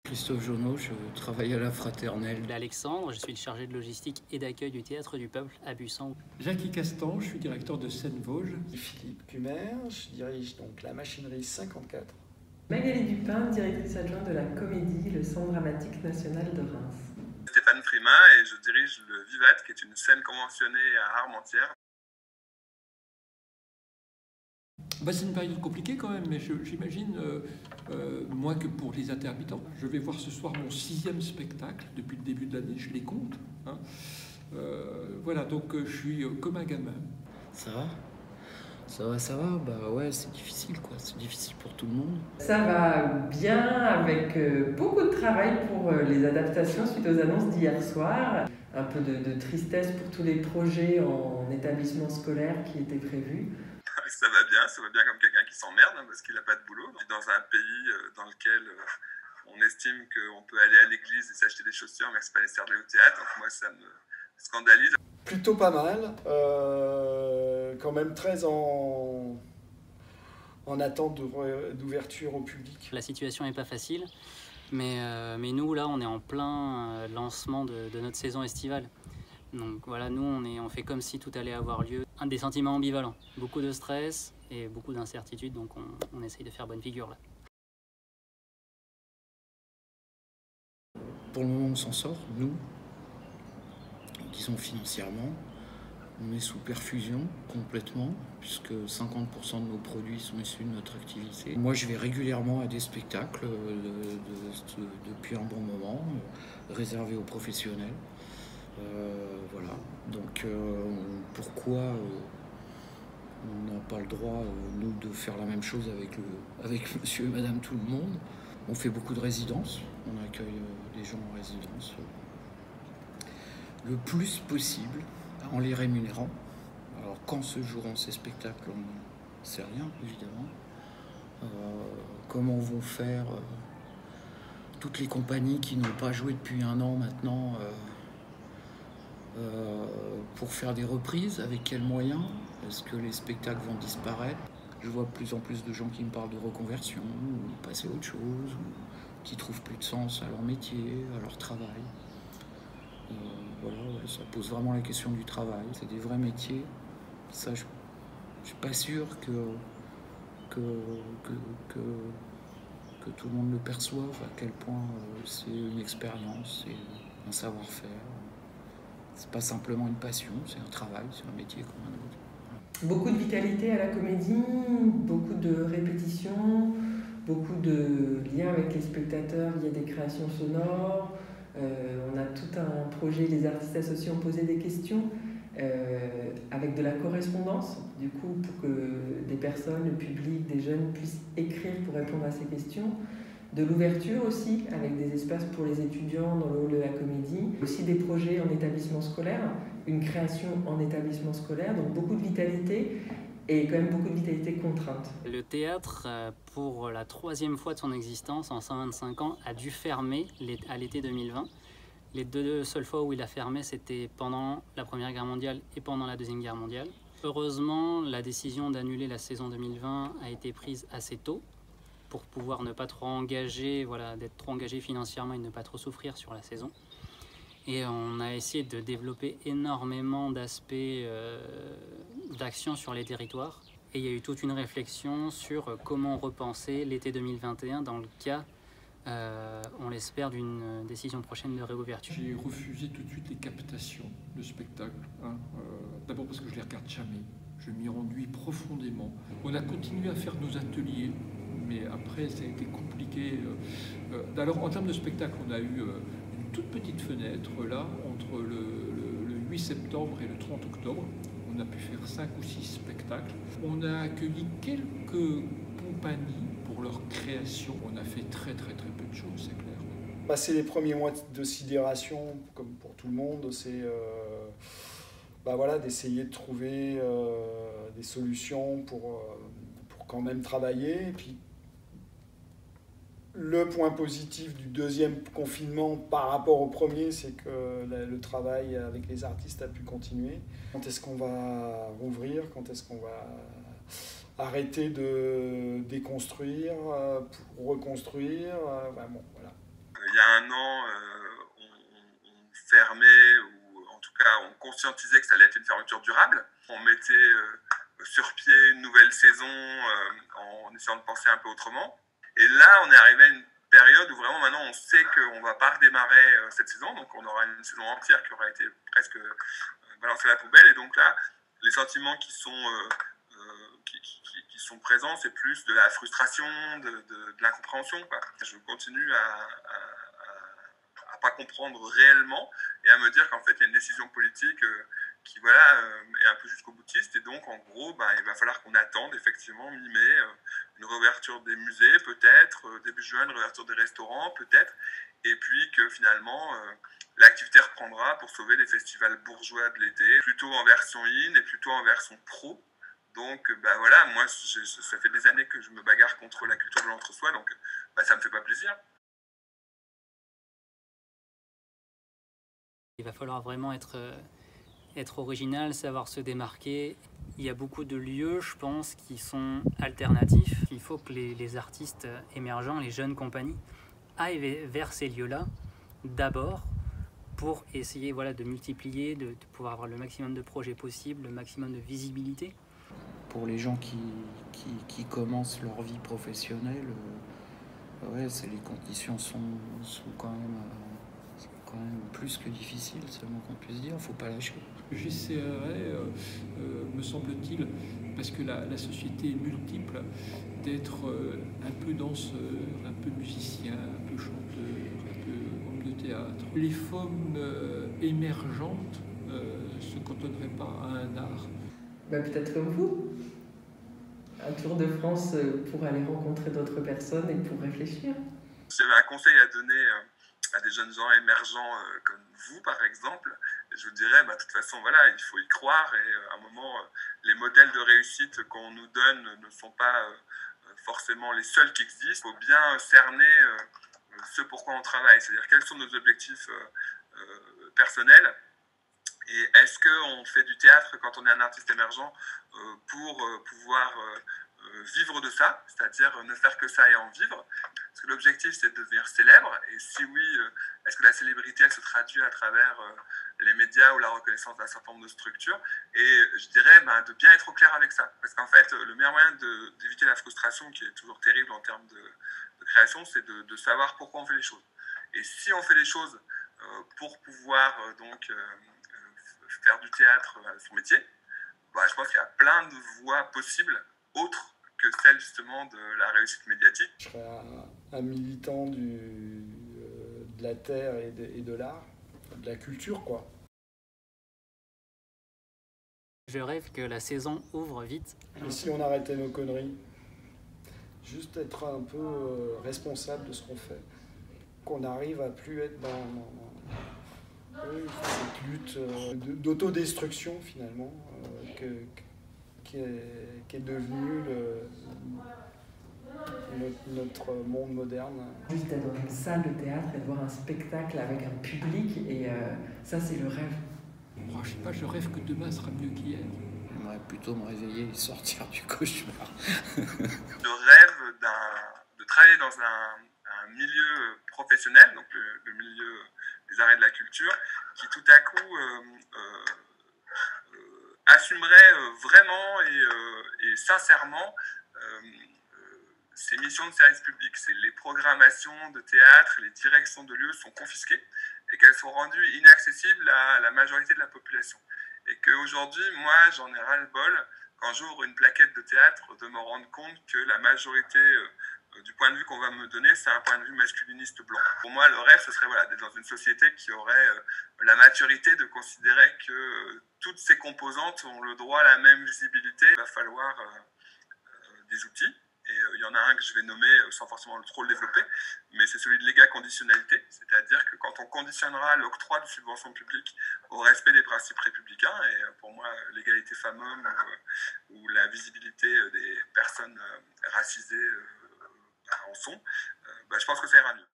Christophe Jonot, je travaille à la Fraternelle. Alexandre, je suis le chargé de logistique et d'accueil du Théâtre du Peuple à Busan. Jackie Castan, je suis directeur de Seine-Vosges. Philippe Cumer, je dirige donc la machinerie 54. Magali Dupin, directrice adjointe de la Comédie, le Centre dramatique national de Reims. Stéphane Frimin et je dirige le Vivat, qui est une scène conventionnée à Armentières. C'est une période compliquée quand même, mais j'imagine, moins que pour les intermittents. Je vais voir ce soir mon 6e spectacle depuis le début de l'année, je les compte. Voilà, donc je suis comme un gamin. Ça va ? Ça va, bah ouais, c'est difficile quoi, c'est difficile pour tout le monde. Ça va bien, avec beaucoup de travail pour les adaptations suite aux annonces d'hier soir. Un peu de tristesse pour tous les projets en établissement scolaire qui étaient prévus. Ça va bien comme quelqu'un qui s'emmerde parce qu'il n'a pas de boulot. On vit dans un pays dans lequel on estime qu'on peut aller à l'église et s'acheter des chaussures, mais que ce n'est pas nécessaire d'aller au théâtre. Donc moi, ça me scandalise. Plutôt pas mal, quand même très en attente d'ouverture au public. La situation n'est pas facile, mais nous, là, on est en plein lancement de notre saison estivale. Donc voilà, nous, on fait comme si tout allait avoir lieu. Des sentiments ambivalents, beaucoup de stress et beaucoup d'incertitudes, donc on essaye de faire bonne figure là. Pour le moment, on s'en sort, nous, disons financièrement. On est sous perfusion complètement, puisque 50% de nos produits sont issus de notre activité. Moi, je vais régulièrement à des spectacles depuis un bon moment, réservés aux professionnels. Voilà, donc pourquoi on n'a pas le droit, nous, de faire la même chose avec monsieur et madame tout le monde. On fait beaucoup de résidences, on accueille des gens en résidence le plus possible en les rémunérant. Alors quand se joueront ces spectacles, on ne sait rien évidemment. Comment vont faire toutes les compagnies qui n'ont pas joué depuis un an maintenant pour faire des reprises, avec quels moyens? Est-ce que les spectacles vont disparaître? Je vois de plus en plus de gens qui me parlent de reconversion, ou passer à autre chose, ou qui trouvent plus de sens à leur métier, à leur travail. Voilà, ça pose vraiment la question du travail. C'est des vrais métiers. Ça, je suis pas sûr que tout le monde le perçoive, à quel point c'est une expérience, c'est un savoir-faire. C'est pas simplement une passion, c'est un travail, c'est un métier comme un autre. Beaucoup de vitalité à la comédie, beaucoup de répétitions, beaucoup de liens avec les spectateurs via des créations sonores. On a tout un projet, les artistes associés ont posé des questions avec de la correspondance, du coup, pour que des personnes, le public, des jeunes puissent écrire pour répondre à ces questions. De l'ouverture aussi, avec des espaces pour les étudiants dans le hall de la comédie. Aussi des projets en établissement scolaire, une création en établissement scolaire, donc beaucoup de vitalité et quand même beaucoup de vitalité contrainte. Le théâtre, pour la 3e fois de son existence, en 125 ans, a dû fermer à l'été 2020. Les deux seules fois où il a fermé, c'était pendant la Première Guerre mondiale et pendant la Deuxième Guerre mondiale. Heureusement, la décision d'annuler la saison 2020 a été prise assez tôt, pour pouvoir ne pas trop engager, d'être trop engagé financièrement et ne pas trop souffrir sur la saison. Et on a essayé de développer énormément d'aspects d'action sur les territoires. Et il y a eu toute une réflexion sur comment repenser l'été 2021 dans le cas, on l'espère, d'une décision prochaine de réouverture. J'ai refusé tout de suite les captations de spectacles. D'abord parce que je les regarde jamais. Je m'y ennuie profondément. On a continué à faire nos ateliers, mais après ça a été compliqué. Alors en termes de spectacle, on a eu une toute petite fenêtre là entre le 8 septembre et le 30 octobre. On a pu faire 5 ou 6 spectacles. On a accueilli quelques compagnies pour leur création. On a fait très peu de choses, c'est clair. C'est les premiers mois de sidération, comme pour tout le monde. C'est d'essayer de trouver des solutions pour quand même travailler. Et puis, le point positif du deuxième confinement par rapport au premier, c'est que le travail avec les artistes a pu continuer. Quand est-ce qu'on va rouvrir? Quand est-ce qu'on va arrêter de déconstruire pour reconstruire? Voilà. y a un an, on fermait, ou en tout cas on conscientisait que ça allait être une fermeture durable. On mettait sur pied une nouvelle saison en essayant de penser un peu autrement. Et là, on est arrivé à une période où vraiment maintenant on sait qu'on ne va pas redémarrer cette saison, donc on aura une saison entière qui aura été presque balancée à la poubelle. Et donc là, les sentiments qui sont présents, c'est plus de la frustration, de l'incompréhension, quoi. Je continue à pas comprendre réellement et à me dire qu'en fait il y a une décision politique qui est un peu jusqu'au boutiste, et donc en gros il va falloir qu'on attende effectivement mi-mai une réouverture des musées peut-être, début juin une réouverture des restaurants peut-être, et puis que finalement l'activité reprendra pour sauver les festivals bourgeois de l'été, plutôt en version in et plutôt en version pro. Donc voilà, moi ça fait des années que je me bagarre contre la culture de l'entre-soi, donc ça me fait pas plaisir. Il va falloir vraiment être original, savoir se démarquer. Il y a beaucoup de lieux, je pense, qui sont alternatifs. Il faut que les artistes émergents, les jeunes compagnies, aillent vers ces lieux-là d'abord pour essayer de multiplier, de pouvoir avoir le maximum de projets possibles, le maximum de visibilité. Pour les gens qui commencent leur vie professionnelle, les conditions sont quand même plus que difficiles, seulement qu'on puisse dire, il ne faut pas lâcher. J'essaierai, me semble-t-il, parce que la société est multiple, d'être un peu danseur, un peu musicien, un peu chanteur, un peu homme de théâtre. Les formes émergentes ne se cantonneraient pas à un art. Peut-être comme vous. Un tour de France pour aller rencontrer d'autres personnes et pour réfléchir. J'avais un conseil à donner à des jeunes gens émergents comme vous, par exemple. Et je vous dirais, de toute façon, il faut y croire. Et à un moment, les modèles de réussite qu'on nous donne ne sont pas forcément les seuls qui existent. Il faut bien cerner ce pourquoi on travaille. C'est-à-dire, quels sont nos objectifs personnels. Et est-ce qu'on fait du théâtre quand on est un artiste émergent pour pouvoir vivre de ça, c'est-à-dire ne faire que ça et en vivre? Est-ce que l'objectif c'est de devenir célèbre? Et si oui, est-ce que la célébrité elle se traduit à travers les médias ou la reconnaissance d'un certain nombre de structures? Et je dirais de bien être au clair avec ça. Parce qu'en fait, le meilleur moyen d'éviter la frustration, qui est toujours terrible en termes de création, c'est de savoir pourquoi on fait les choses. Et si on fait les choses pour pouvoir faire du théâtre son métier, je pense qu'il y a plein de voies possibles autres que celle justement de la réussite médiatique. Je serais un militant de la terre et de l'art, de la culture, quoi. Je rêve que la saison ouvre vite. Et si on arrêtait nos conneries? Juste être un peu responsable de ce qu'on fait. Qu'on arrive à plus être dans cette lutte d'autodestruction finalement qui est devenue notre monde moderne. Juste d'être dans une salle de théâtre et de voir un spectacle avec un public, et ça c'est le rêve. Je sais pas, je rêve que demain sera mieux qu'hier. J'aimerais plutôt me réveiller et sortir du cauchemar. Le rêve de travailler dans un milieu professionnel, donc le milieu des arts et de la culture, qui tout à coup assumerait vraiment et sincèrement ces missions de service public. Les programmations de théâtre, les directions de lieux sont confisquées et qu'elles sont rendues inaccessibles à la majorité de la population. Et qu'aujourd'hui, moi, j'en ai ras-le-bol, quand j'ouvre une plaquette de théâtre, de me rendre compte que la majorité du point de vue qu'on va me donner, c'est un point de vue masculiniste blanc. Pour moi, le rêve, ce serait d'être dans une société qui aurait la maturité de considérer que toutes ces composantes ont le droit à la même visibilité. Il va falloir des outils. Et il y en a un que je vais nommer sans forcément trop le développer, mais c'est celui de l'égaconditionnalité, c'est-à-dire que quand on conditionnera l'octroi de subventions publiques au respect des principes républicains, et pour moi l'égalité femmes-hommes ou la visibilité des personnes racisées en sont, je pense que ça ira mieux.